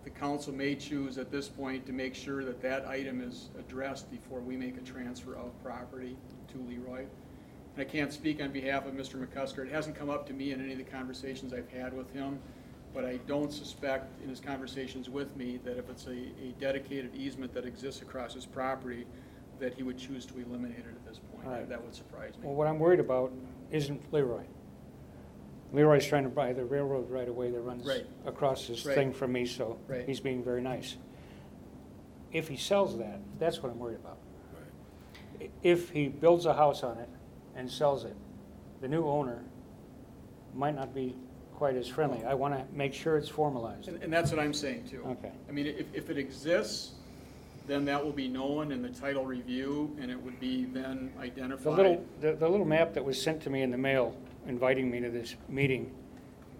the council may choose at this point to make sure that that item is addressed before we make a transfer of property to Leroy. And I can't speak on behalf of Mr. McCusker. It hasn't come up to me in any of the conversations I've had with him, but I don't suspect in his conversations with me that if it's a dedicated easement that exists across his property, that he would choose to eliminate it at this point. All right. That would surprise me. Well, what I'm worried about isn't Leroy. Leroy's trying to buy the railroad right away that runs Right. across this Right. thing from me, so Right. he's being very nice. If he sells that, that's what I'm worried about. If he builds a house on it and sells it, the new owner might not be quite as friendly. I want to make sure it's formalized. And that's what I'm saying too. Okay. I mean, if it exists, then that will be known in the title review, and it would be then identified. The little map that was sent to me in the mail inviting me to this meeting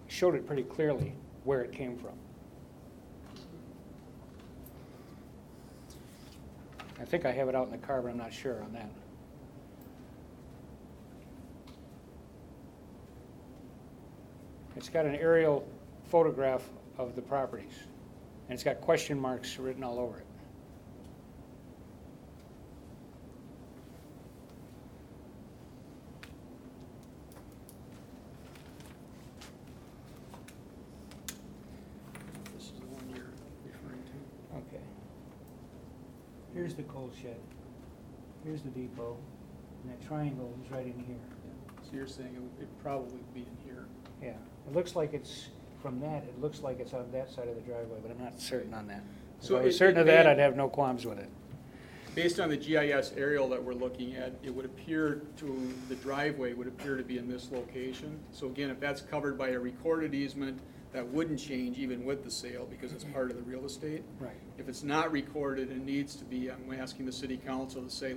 showed it pretty clearly where it came from. I think I have it out in the car, but I'm not sure on that. It's got an aerial photograph of the properties, and it's got question marks written all over it. This is the one you're referring to. Okay. Here's the coal shed. Here's the depot, and that triangle is right in here. So you're saying it'd probably be in here. Yeah, it looks like it's, from that, it looks like it's on that side of the driveway, but I'm not certain on that. If So I was it certain of may- that, I'd have no qualms with it. Based on the GIS aerial that we're looking at, it would appear to, the driveway would appear to be in this location. So again, if that's covered by a recorded easement, that wouldn't change even with the sale because it's part of the real estate. Right. If it's not recorded and needs to be, I'm asking the city council to say,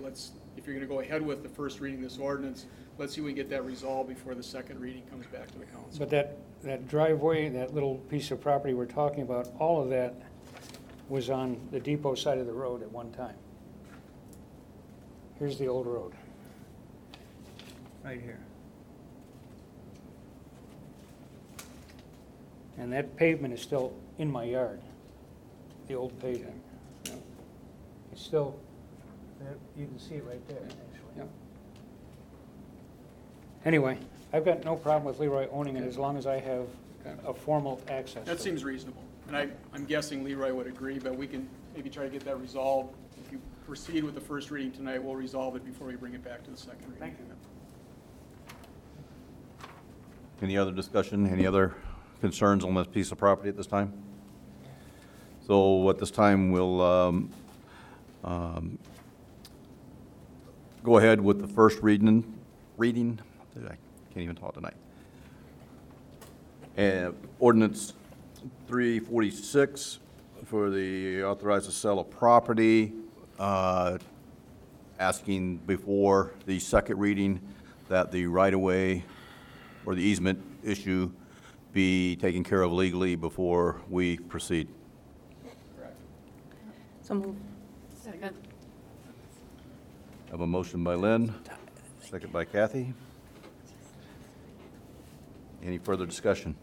if you're gonna go ahead with the first reading of this ordinance, let's see if we can get that resolved before the second reading comes back to the council. But that driveway, that little piece of property we're talking about, all of that was on the depot side of the road at one time. Here's the old road. Right here. And that pavement is still in my yard, the old pavement. It's still, you can see it right there, actually. Yep. Anyway, I've got no problem with Leroy owning it as long as I have Okay. a formal access. to That it. seems reasonable. And I'm guessing Leroy would agree, but we can maybe try to get that resolved. If you proceed with the first reading tonight, we'll resolve it before we bring it back to the second reading. Thank you. Any other discussion, any other concerns on this piece of property at this time? So at this time, we'll go ahead with the first reading. I can't even talk tonight. Ordinance 346 for the authorized sale of property, asking before the second reading that the right-of-way or the easement issue be taken care of legally before we proceed. So moved. Second. Have a motion by Lynn, second by Kathy. Any further discussion?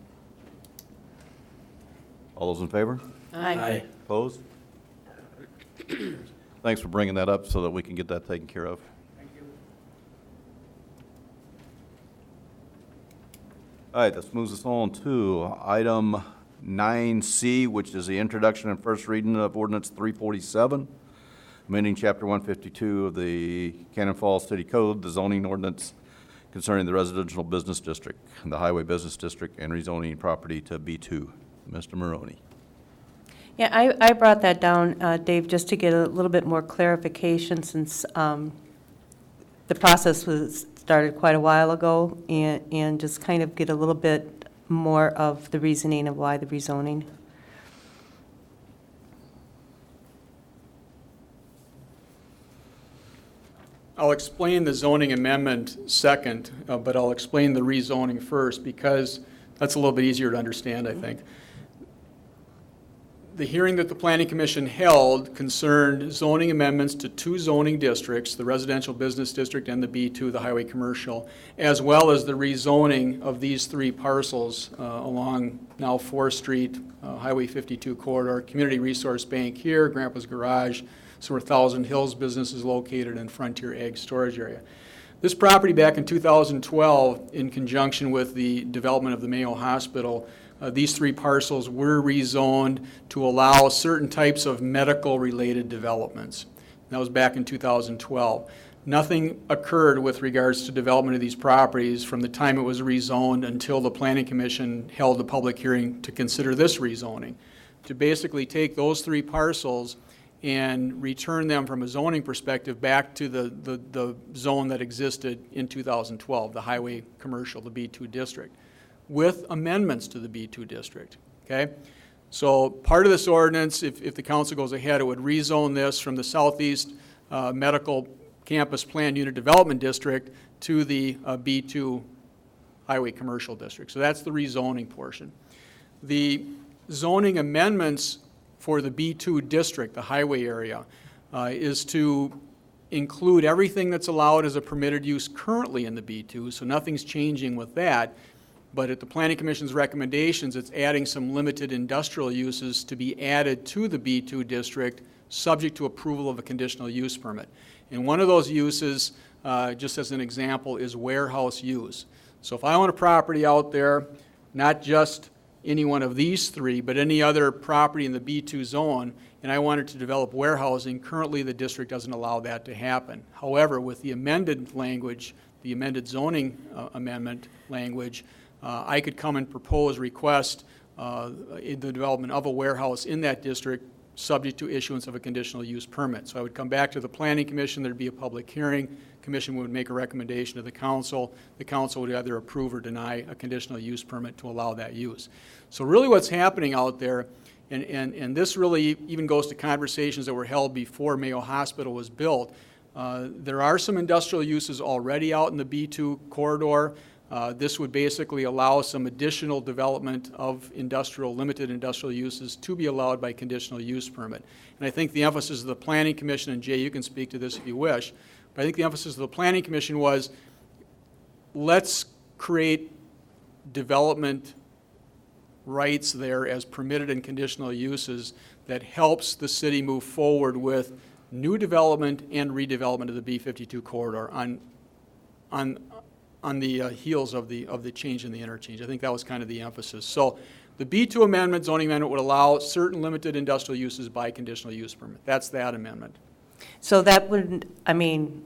All those in favor? Aye. Opposed? Thanks for bringing that up so that we can get that taken care of. All right, this moves us on to item 9C, which is the introduction and first reading of ordinance 347, amending chapter 152 of the Cannon Falls City Code, the zoning ordinance concerning the residential business district, the highway business district, and rezoning property to B2. Mr. Maroney. Yeah, I brought that down, Dave, just to get a little bit more clarification since the process was started quite a while ago, and just kind of get a little bit more of the reasoning of why the rezoning. I'll explain the zoning amendment second, but I'll explain the rezoning first because that's a little bit easier to understand, I think. The hearing that the Planning Commission held concerned zoning amendments to two zoning districts, the residential business district and the B2, the highway commercial, as well as the rezoning of these three parcels along now 4th Street, Highway 52 corridor, Community Resource Bank here, Grandpa's Garage, so where Thousand Hills business is located, and Frontier Ag Storage Area. This property back in 2012, in conjunction with the development of the Mayo Hospital, these three parcels were rezoned to allow certain types of medical-related developments. That was back in 2012. Nothing occurred with regards to development of these properties from the time it was rezoned until the Planning Commission held a public hearing to consider this rezoning, to basically take those three parcels and return them from a zoning perspective back to the zone that existed in 2012, the highway commercial, the B2 district, with amendments to the B2 district, okay? So part of this ordinance, if the council goes ahead, it would rezone this from the Southeast Medical Campus Planned Unit Development District to the B2 Highway Commercial District. So that's the rezoning portion. The zoning amendments for the B2 district, the highway area, is to include everything that's allowed as a permitted use currently in the B2, so nothing's changing with that. But at the Planning Commission's recommendations, it's adding some limited industrial uses to be added to the B2 district, subject to approval of a conditional use permit. And one of those uses, just as an example, is warehouse use. So if I own a property out there, not just any one of these three, but any other property in the B2 zone, and I wanted to develop warehousing, currently the district doesn't allow that to happen. However, with the amended language, the amended zoning amendment language, I could come and propose, request in the development of a warehouse in that district subject to issuance of a conditional use permit. So I would come back to the Planning Commission, there'd be a public hearing, Commission would make a recommendation to the council would either approve or deny a conditional use permit to allow that use. So really what's happening out there, and this really even goes to conversations that were held before Mayo Hospital was built, there are some industrial uses already out in the B2 corridor. This would basically allow some additional development of limited industrial uses to be allowed by conditional use permit. And I think the emphasis of the Planning Commission, and Jay, you can speak to this if you wish, but I think the emphasis of the Planning Commission was, let's create development rights there as permitted and conditional uses that helps the city move forward with new development and redevelopment of the B52 corridor on the heels of the change in the interchange. I think that was kind of the emphasis. So the B2 amendment, zoning amendment, would allow certain limited industrial uses by conditional use permit. That's that amendment. So that would, I mean,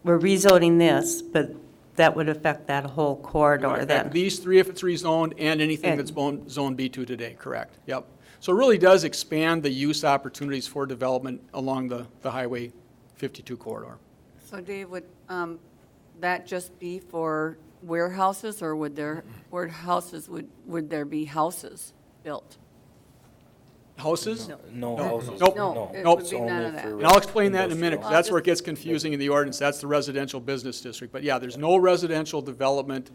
we're rezoning this, but that would affect that whole corridor then? These three if it's rezoned, and anything that's zone B2 today, correct. Yep. So it really does expand the use opportunities for development along the Highway 52 corridor. So Dave, would that just be for warehouses, or would there be houses built? Houses? No No. houses. Nope. No, it Nope. would be none of that. And I'll explain that in a minute, because Well, that's where it just- gets confusing in the ordinance. That's the residential business district. But yeah, there's no residential development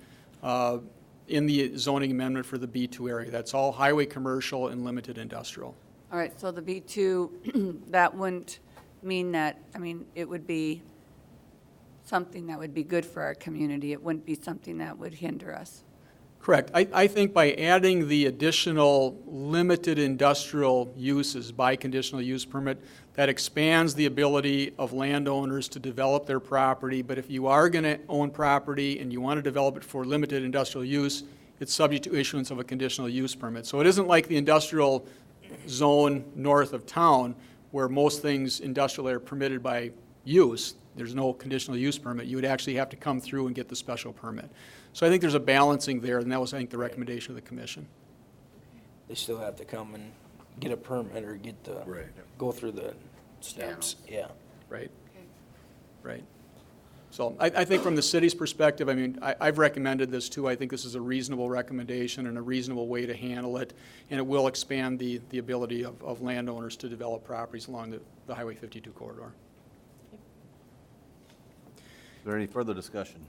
in the zoning amendment for the B2 area. That's all highway commercial and limited industrial. All right, so the B2, that wouldn't mean that, I mean, it would be something that would be good for our community. It wouldn't be something that would hinder us. Correct. I think by adding the additional limited industrial uses by conditional use permit, that expands the ability of landowners to develop their property. But if you are going to own property and you want to develop it for limited industrial use, it's subject to issuance of a conditional use permit. So it isn't like the industrial zone north of town where most things industrial are permitted by use. There's no conditional use permit. You would actually have to come through and get the special permit. So I think there's a balancing there, and that was, I think, the recommendation of the commission. They still have to come and get a permit or get the, go through the steps, yeah. Right. Right. So I think from the city's perspective, I mean, I've recommended this too. I think this is a reasonable recommendation and a reasonable way to handle it, and it will expand the ability of landowners to develop properties along the Highway 52 corridor. Is there any further discussion?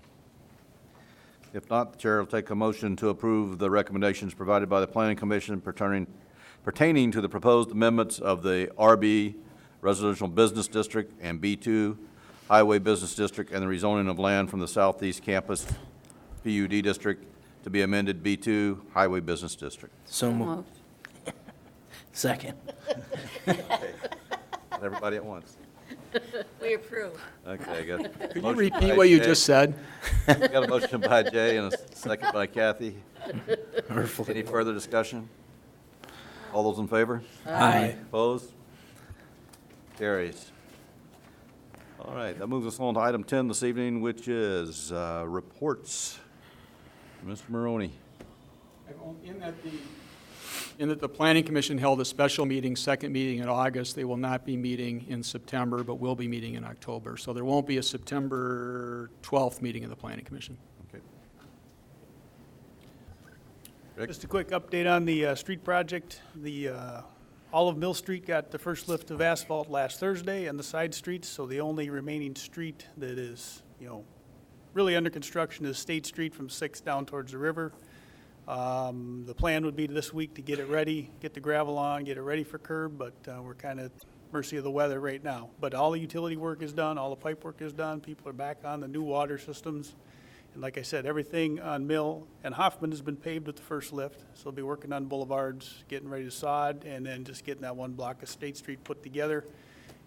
If not, the chair will take a motion to approve the recommendations provided by the Planning Commission pertaining to the proposed amendments of the RB Residential Business District and B2 Highway Business District and the rezoning of land from the Southeast Campus PUD District to be amended B2 Highway Business District. So moved. Second. Not everybody at once. We approve. Okay, good. Could you repeat what you just said? Got a motion by Jay and a second by Kathy. Any further discussion? All those in favor? Aye. Opposed? Carries. All right, that moves us on to item 10 this evening, which is reports. Mr. Maroney. In that the Planning Commission held a special meeting, second meeting in August. They will not be meeting in September, but will be meeting in October. So there won't be a September 12th meeting of the Planning Commission. Okay. Rick? Just a quick update on the street project. The Olive Mill Street got the first lift of asphalt last Thursday and the side streets, so the only remaining street that is, really under construction is State Street from 6th down towards the river. The plan would be this week to get it ready, get the gravel on, get it ready for curb, but we're kind of mercy of the weather right now. But all the utility work is done, all the pipe work is done, people are back on the new water systems. And like I said, everything on Mill and Hoffman has been paved with the first lift, so they'll be working on boulevards, getting ready to sod, and then just getting that one block of State Street put together.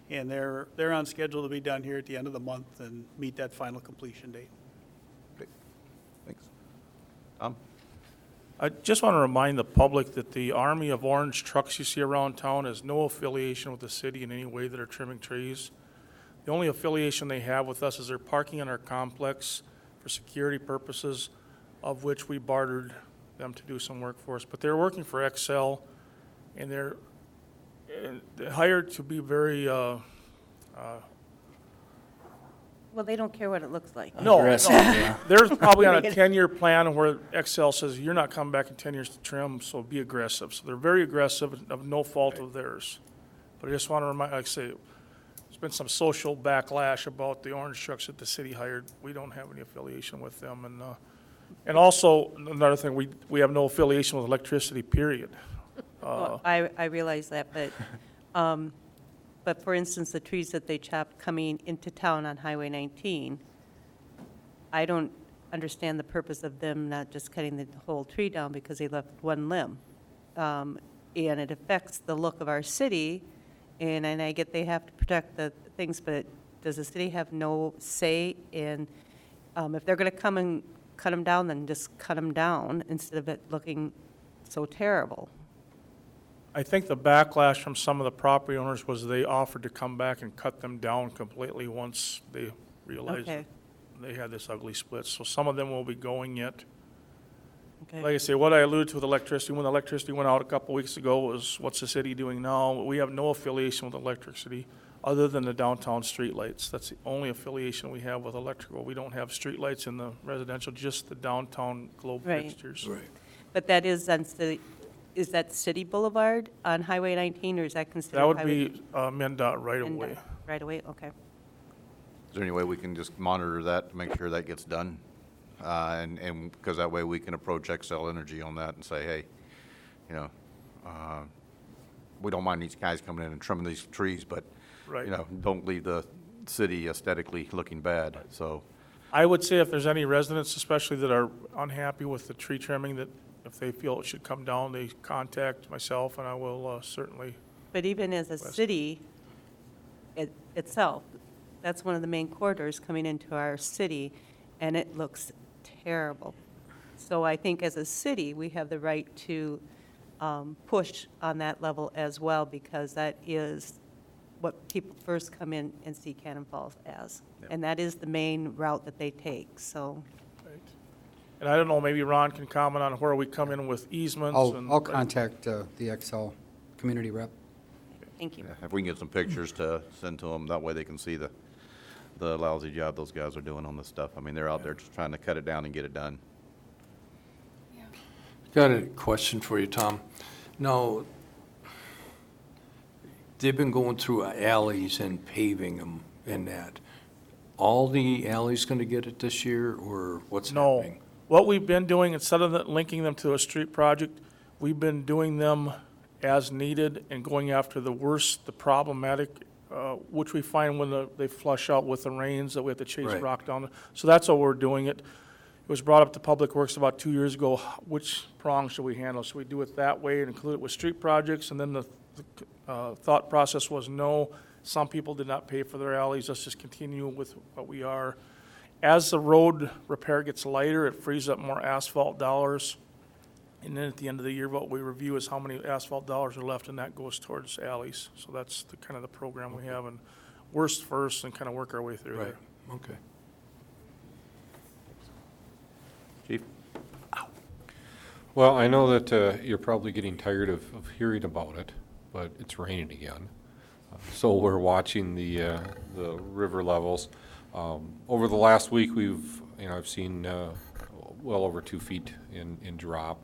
And they're on schedule to be done here at the end of the month and meet that final completion date. Okay. Thanks. Tom? I just want to remind the public that the army of orange trucks you see around town has no affiliation with the city in any way that are trimming trees. The only affiliation they have with us is they're parking in our complex for security purposes, of which we bartered them to do some work for us. But they're working for Excel, and they're hired to be very Well, they don't care what it looks like. No, Aggressive, no. yeah. There's probably on a 10-year plan where Excel says, you're not coming back in 10 years to trim, so be aggressive. So they're very aggressive, of no fault of theirs. But I just want to remind, like I say, there's been some social backlash about the orange trucks that the city hired. We don't have any affiliation with them. And also, another thing, we have no affiliation with electricity, period. Well, I realize that, but for instance, the trees that they chopped coming into town on Highway 19, I don't understand the purpose of them not just cutting the whole tree down because they left one limb. And it affects the look of our city, and I get they have to protect the things, but does the city have no say in, if they're going to come and cut them down, then just cut them down instead of it looking so terrible? I think the backlash from some of the property owners was they offered to come back and cut them down completely once they realized Okay. they had this ugly split. So some of them will be going yet. Okay. Like I say, what I alluded to with electricity, when the electricity went out a couple weeks ago, was what's the city doing now? We have no affiliation with electricity other than the downtown streetlights. That's the only affiliation we have with electrical. We don't have streetlights in the residential, just the downtown globe Right. fixtures. Right. But that is on city, is that City Boulevard on Highway 19, or is that considered? That would highway- be MnDOT right And, away. Right away, okay. Is there any way we can just monitor that to make sure that gets done? And because that way we can approach Excel Energy on that and say, hey, we don't mind these guys coming in and trimming these trees, but, Right. you know, don't leave the city aesthetically looking bad, so. I would say if there's any residents especially that are unhappy with the tree trimming, that if they feel it should come down, they contact myself and I will certainly. But even as a city itself, that's one of the main corridors coming into our city, and it looks terrible. So I think as a city, we have the right to push on that level as well, because that is what people first come in and see Cannon Falls as. And that is the main route that they take, so. And I don't know, maybe Ron can comment on where we come in with easements. I'll contact the XL community rep. Thank you. Yeah, if we can get some pictures to send to them, that way they can see the lousy job those guys are doing on this stuff. I mean, they're out there just trying to cut it down and get it done. Got a question for you, Tom. Now, they've been going through alleys and paving them and that. All the alleys going to get it this year, or what's happening? No. What we've been doing, instead of linking them to a street project, we've been doing them as needed and going after the worst, the problematic, which we find when they flush out with the rains that we have to chase Right. rock down. So that's how we're doing it. It was brought up to Public Works about 2 years ago, which prong should we handle? Should we do it that way and include it with street projects? And then the thought process was no, some people did not pay for their alleys, let's just continue with what we are. As the road repair gets lighter, it frees up more asphalt dollars. And then at the end of the year, what we review is how many asphalt dollars are left, and that goes towards alleys. So that's the kind of the program we have, and worst first and kind of work our way through Right, there. okay. Chief? Well, I know that you're probably getting tired of hearing about it, but it's raining again. So we're watching the river levels. Over the last week, I've seen well over 2 feet in drop.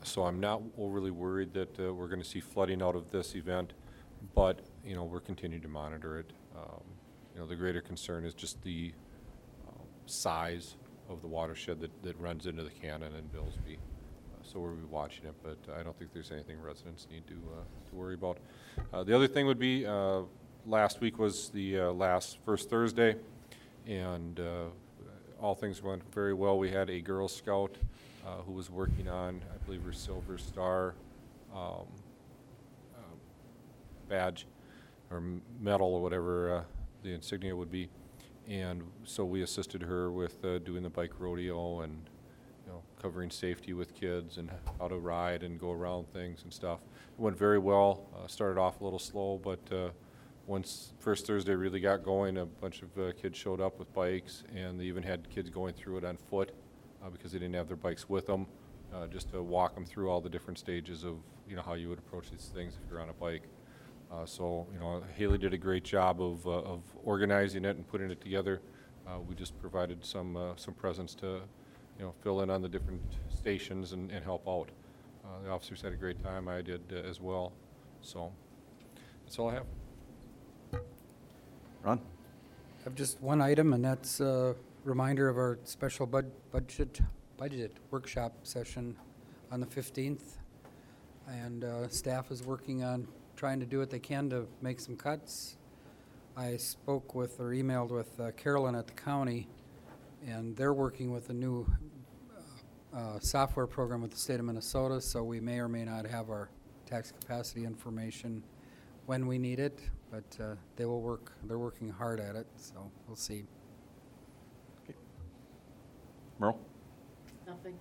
So I'm not overly worried that we're going to see flooding out of this event, but, we're continuing to monitor it. The greater concern is just the size of the watershed that runs into the Cannon and Billsby. So we'll be watching it, but I don't think there's anything residents need to worry about. The other thing would be, last week was the first Thursday, and all things went very well. We had a Girl Scout who was working on, I believe, her Silver Star badge or medal or whatever the insignia would be. And so we assisted her with doing the bike rodeo and covering safety with kids and how to ride and go around things and stuff. It went very well. Started off a little slow, but once first Thursday really got going, a bunch of kids showed up with bikes, and they even had kids going through it on foot because they didn't have their bikes with them, just to walk them through all the different stages of how you would approach these things if you're on a bike. So Haley did a great job of organizing it and putting it together. We just provided some presents to fill in on the different stations and help out. The officers had a great time. I did as well. So that's all I have. Ron? I have just one item, and that's a reminder of our special budget workshop session on the 15th. And staff is working on trying to do what they can to make some cuts. I spoke with or emailed with Carolyn at the county, and they're working with a new software program with the state of Minnesota, so we may or may not have our tax capacity information when we need it, but they're working hard at it, so we'll see. Merle? Nothing.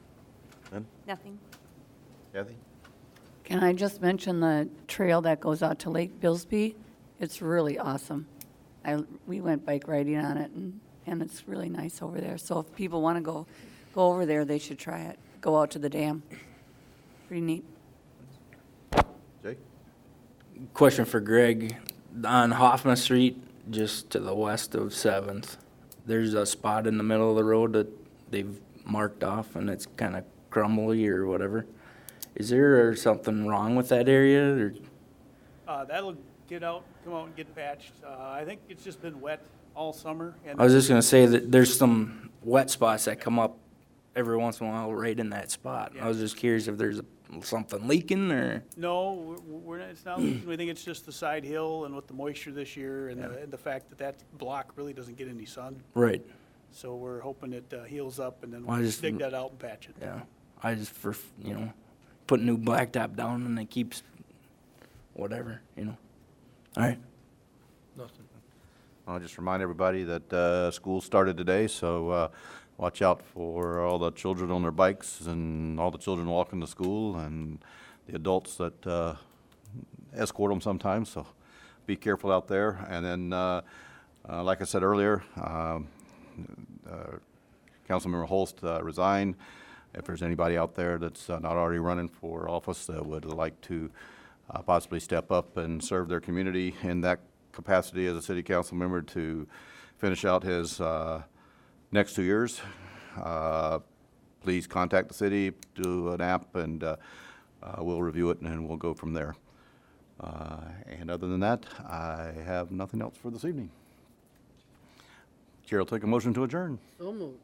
Ben? Nothing. Kathy? Can I just mention the trail that goes out to Lake Billsby? It's really awesome. We went bike riding on it, and it's really nice over there. So if people want to go over there, they should try it. Go out to the dam. Pretty neat. Jake? Question for Greg. On Hoffman Street, just to the west of 7th, there's a spot in the middle of the road that they've marked off, and it's kind of crumbly or whatever. Is there something wrong with that area? Or? That'll come out and get patched. I think it's just been wet all summer. And I was just going to say that there's some wet spots that come up every once in a while right in that spot. Yeah. I was just curious if there's something leaking or? No, we're not, it's not, we think it's just the side hill and with the moisture this year and the fact that that block really doesn't get any sun. Right, So we're hoping it heals up and then Well, I we'll just- dig that out and patch it. yeah. I just, put new blacktop down and it keeps, whatever, All right. Nothing. I'll just remind everybody that school started today, so watch out for all the children on their bikes and all the children walking to school and the adults that escort them sometimes, so be careful out there. And then, like I said earlier, Councilmember Holst resigned. If there's anybody out there that's not already running for office that would like to possibly step up and serve their community in that capacity as a city council member to finish out his next 2 years, please contact the city, do an app, and we'll review it and we'll go from there. And other than that, I have nothing else for this evening. Chair will take a motion to adjourn. So moved.